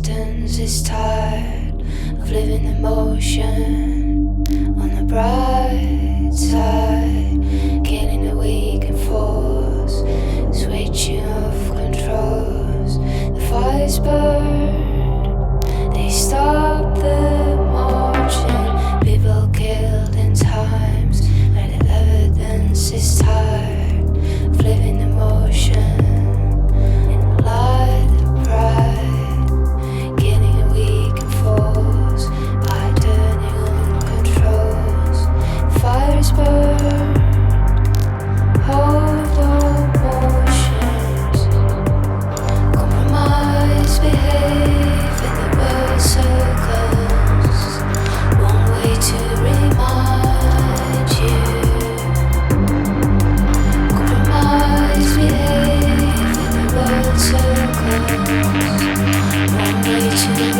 resistance is tired of living the motion. On the bright side, killing the weak and force, switching off controls. The fires burn, they stop the marching. People killed in times where the evidence is tired of living the motion. In the light of pride, killing the weak and force by turning on controls. Fires burn, hold all motions. Compromise, behave in the world circles. One way to remind you. Compromise, behave in the world circles. One way to